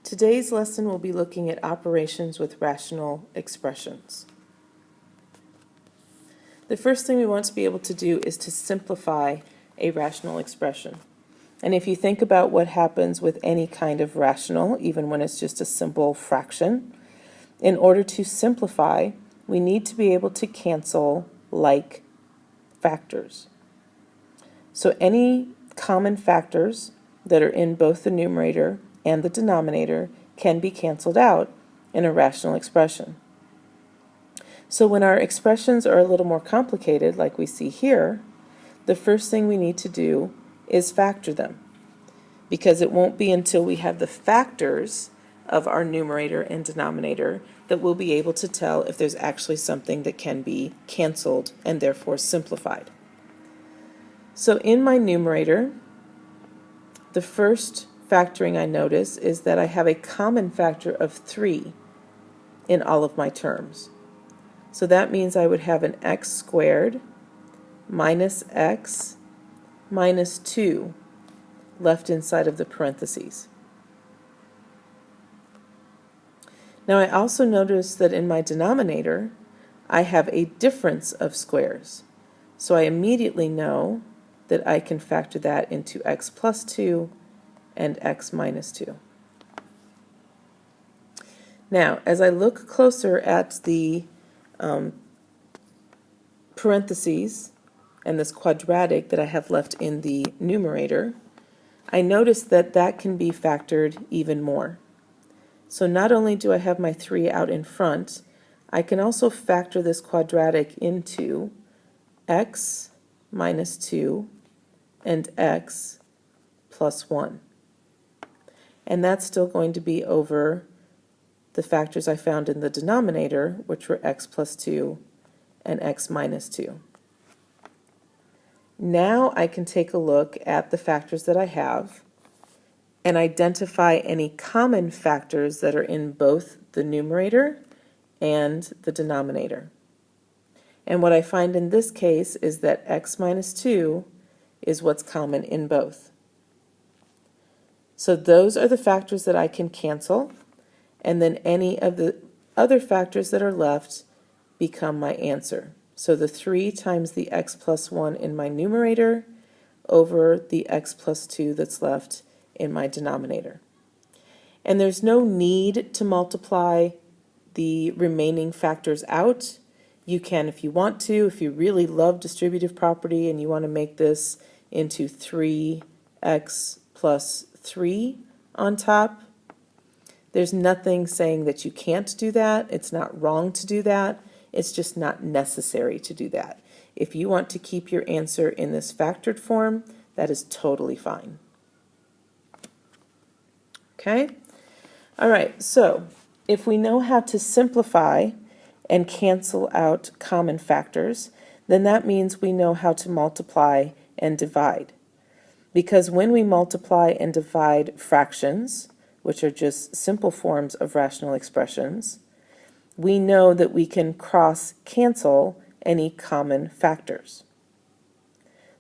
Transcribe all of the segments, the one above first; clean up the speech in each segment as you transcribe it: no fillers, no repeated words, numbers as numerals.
Today's lesson will be looking at operations with rational expressions. The first thing we want to be able to do is to simplify a rational expression. And if you think about what happens with any kind of rational, even when it's just a simple fraction, in order to simplify, we need to be able to cancel like factors. So any common factors that are in both the numerator and the denominator can be canceled out in a rational expression. So when our expressions are a little more complicated, like we see here, the first thing we need to do is factor them, because it won't be until we have the factors of our numerator and denominator that we'll be able to tell if there's actually something that can be canceled and therefore simplified. So in my numerator, the first factoring I notice is that I have a common factor of 3 in all of my terms. So that means I would have an x squared minus x minus 2 left inside of the parentheses. Now I also notice that in my denominator, I have a difference of squares. So I immediately know that I can factor that into x plus 2 and x minus 2. Now, as I look closer at the parentheses and this quadratic that I have left in the numerator, I notice that that can be factored even more. So not only do I have my 3 out in front, I can also factor this quadratic into x minus 2 and x plus 1. And that's still going to be over the factors I found in the denominator, which were x plus 2 and x minus 2. Now I can take a look at the factors that I have and identify any common factors that are in both the numerator and the denominator. And what I find in this case is that x minus 2 is what's common in both. So those are the factors that I can cancel, and then any of the other factors that are left become my answer. So the 3 times the x plus 1 in my numerator over the x plus 2 that's left in my denominator. And there's no need to multiply the remaining factors out. You can if you want to, if you really love distributive property and you want to make this into 3x plus 3 on top. There's nothing saying that you can't do that. It's not wrong to do that. It's just not necessary to do that. If you want to keep your answer in this factored form, that is totally fine. Okay? All right, so if we know how to simplify and cancel out common factors, then that means we know how to multiply and divide. Because when we multiply and divide fractions, which are just simple forms of rational expressions, we know that we can cross-cancel any common factors.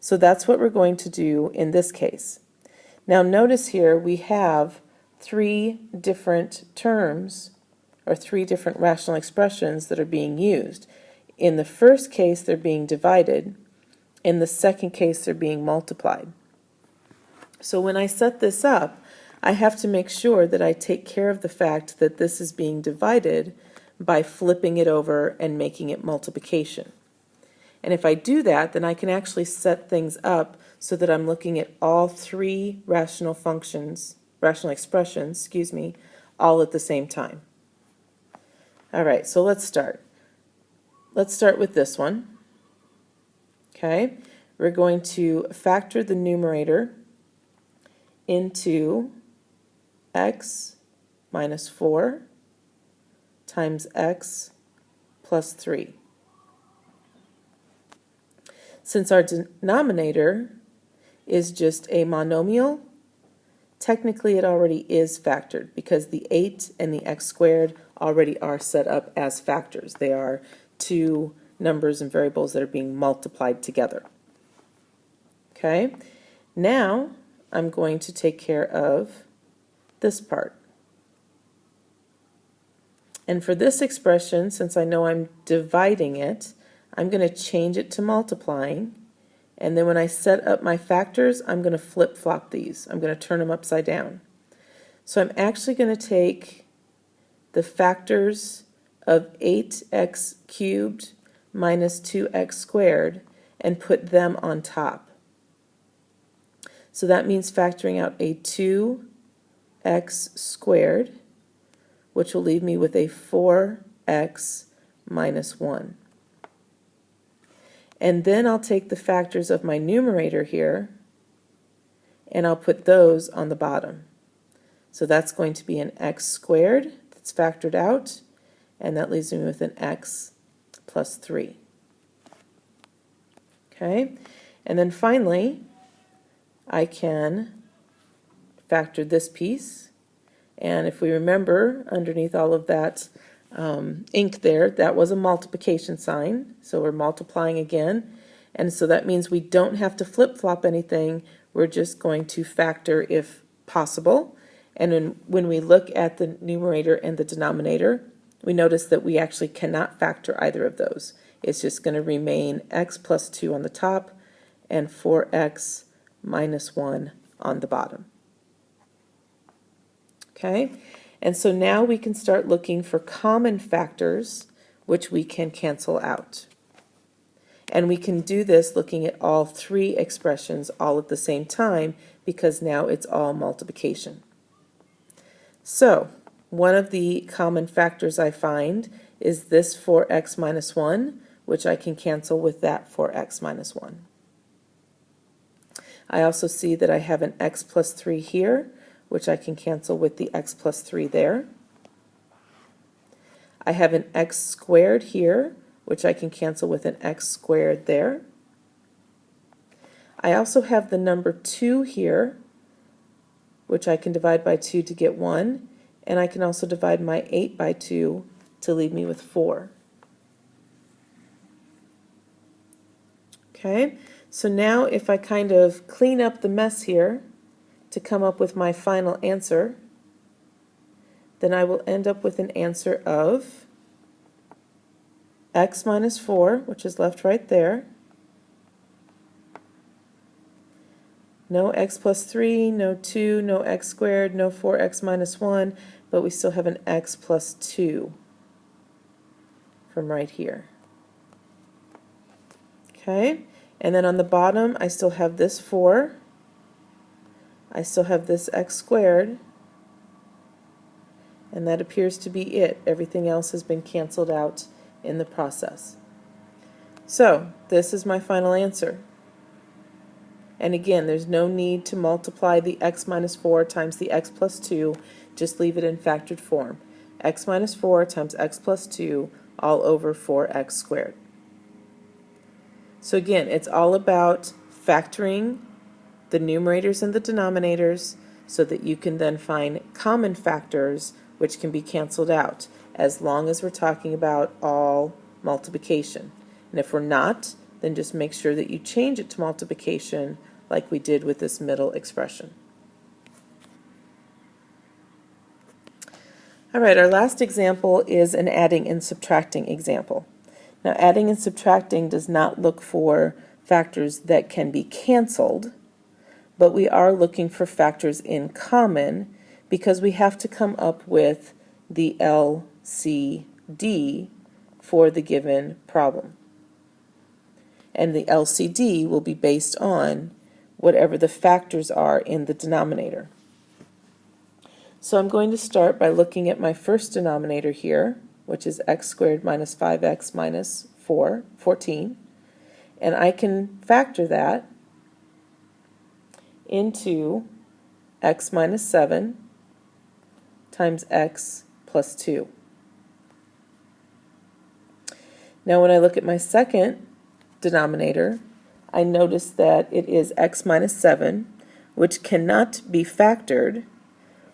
So that's what we're going to do in this case. Now notice here we have 3 different terms, or 3 different rational expressions that are being used. In the first case, they're being divided. In the second case, they're being multiplied. So when I set this up, I have to make sure that I take care of the fact that this is being divided by flipping it over and making it multiplication. And if I do that, then I can actually set things up so that I'm looking at all 3 rational expressions, all at the same time. All right, so let's start. Let's start with this one. Okay, we're going to factor the numerator into x minus 4 times x plus 3. Since our denominator is just a monomial, technically it already is factored because the 8 and the x squared already are set up as factors. They are 2 numbers and variables that are being multiplied together. Okay, now I'm going to take care of this part. And for this expression, since I know I'm dividing it, I'm going to change it to multiplying. And then when I set up my factors, I'm going to flip-flop these. I'm going to turn them upside down. So I'm actually going to take the factors of 8x cubed minus 2x squared and put them on top. So that means factoring out a 2x squared, which will leave me with a 4x minus 1. And then I'll take the factors of my numerator here, and I'll put those on the bottom. So that's going to be an x squared that's factored out, and that leaves me with an x plus 3. Okay, and then finally, I can factor this piece. And if we remember, underneath all of that ink there, that was a multiplication sign. So we're multiplying again. And so that means we don't have to flip-flop anything. We're just going to factor if possible. And when we look at the numerator and the denominator, we notice that we actually cannot factor either of those. It's just going to remain x plus 2 on the top and 4x minus 1 on the bottom. Okay, and so now we can start looking for common factors which we can cancel out. And we can do this looking at all three expressions all at the same time because now it's all multiplication. So one of the common factors I find is this 4x minus 1, which I can cancel with that 4x minus 1. I also see that I have an x plus 3 here, which I can cancel with the x plus 3 there. I have an x squared here, which I can cancel with an x squared there. I also have the number 2 here, which I can divide by 2 to get 1, and I can also divide my 8 by 2 to leave me with 4. Okay, so now if I kind of clean up the mess here to come up with my final answer, then I will end up with an answer of x minus 4, which is left right there, no x plus 3, no 2, no x squared, no 4x minus 1, but we still have an x plus 2 from right here. Okay, and then on the bottom I still have this 4, I still have this x squared, and that appears to be it. Everything else has been canceled out in the process. So this is my final answer. And again, there's no need to multiply the x minus 4 times the x plus 2. Just leave it in factored form. X minus 4 times x plus 2 all over 4x squared. So again, it's all about factoring the numerators and the denominators so that you can then find common factors which can be canceled out, as long as we're talking about all multiplication. And if we're not, then just make sure that you change it to multiplication like we did with this middle expression. All right, our last example is an adding and subtracting example. Now, adding and subtracting does not look for factors that can be canceled, but we are looking for factors in common because we have to come up with the LCD for the given problem. And the LCD will be based on whatever the factors are in the denominator. So I'm going to start by looking at my first denominator here, which is x squared minus 5x minus 14. And I can factor that into x minus 7 times x plus 2. Now when I look at my second denominator, I notice that it is x minus 7, which cannot be factored,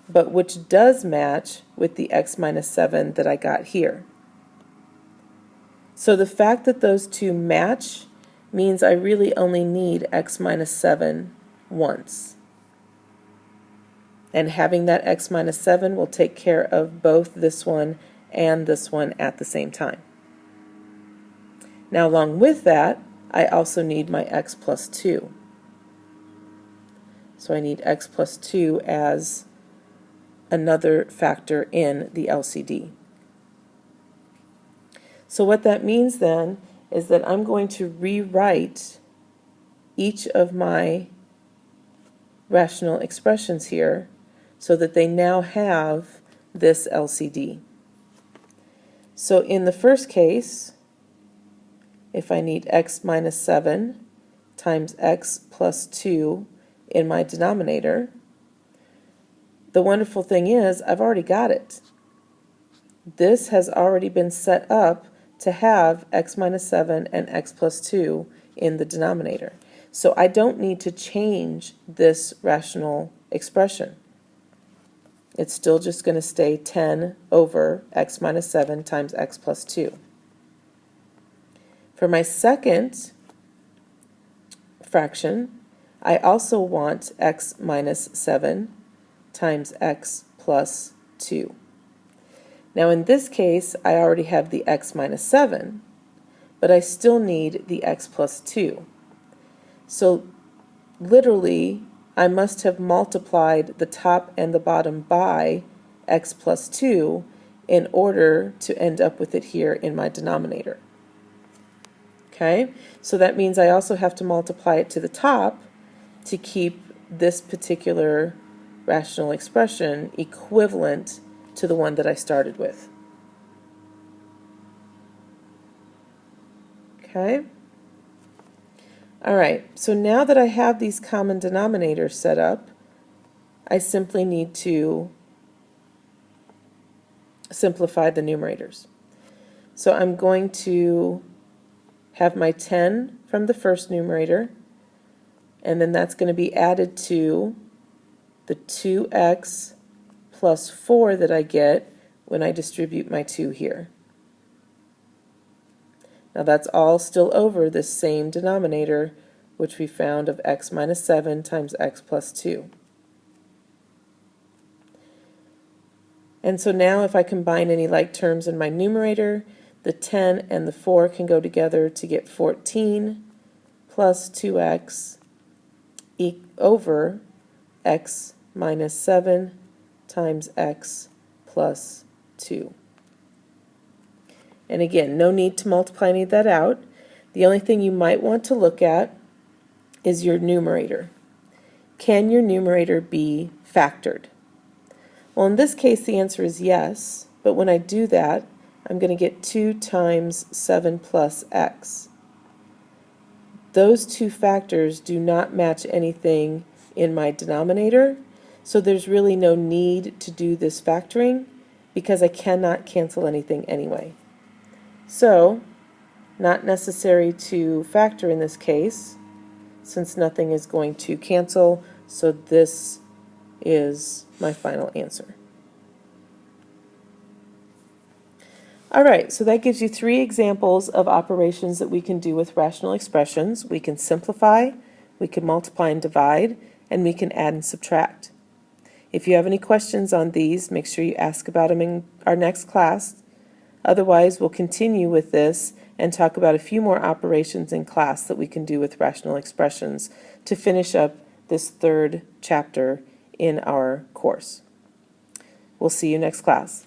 but which does match with the x minus 7 that I got here. So the fact that those two match means I really only need x minus 7 once. And having that x minus 7 will take care of both this one and this one at the same time. Now along with that, I also need my x plus 2. So I need x plus 2 as another factor in the LCD. So what that means then is that I'm going to rewrite each of my rational expressions here so that they now have this LCD. So in the first case, if I need x minus 7 times x plus 2 in my denominator, the wonderful thing is I've already got it. This has already been set up to have x minus 7 and x plus 2 in the denominator. So I don't need to change this rational expression. It's still just going to stay 10 over x minus 7 times x plus 2. For my second fraction, I also want x minus 7 times x plus 2. Now in this case, I already have the x minus 7, but I still need the x plus 2. So literally, I must have multiplied the top and the bottom by x plus 2 in order to end up with it here in my denominator. Okay, so that means I also have to multiply it to the top to keep this particular rational expression equivalent to the one that I started with. Okay? All right, so now that I have these common denominators set up, I simply need to simplify the numerators. So I'm going to have my 10 from the first numerator, and then that's going to be added to the 2x plus 4 that I get when I distribute my 2 here. Now that's all still over this same denominator, which we found of x minus 7 times x plus 2. And so now if I combine any like terms in my numerator, the 10 and the 4 can go together to get 14 plus 2x over x minus 7 times x plus 2. And again, no need to multiply any of that out. The only thing you might want to look at is your numerator. Can your numerator be factored? Well, in this case, the answer is yes, but when I do that, I'm going to get 2 times 7 plus x. Those two factors do not match anything in my denominator, so there's really no need to do this factoring because I cannot cancel anything anyway. So, not necessary to factor in this case, since nothing is going to cancel, so this is my final answer. Alright, so that gives you 3 examples of operations that we can do with rational expressions. We can simplify, we can multiply and divide, and we can add and subtract. If you have any questions on these, make sure you ask about them in our next class. Otherwise, we'll continue with this and talk about a few more operations in class that we can do with rational expressions to finish up this 3rd chapter in our course. We'll see you next class.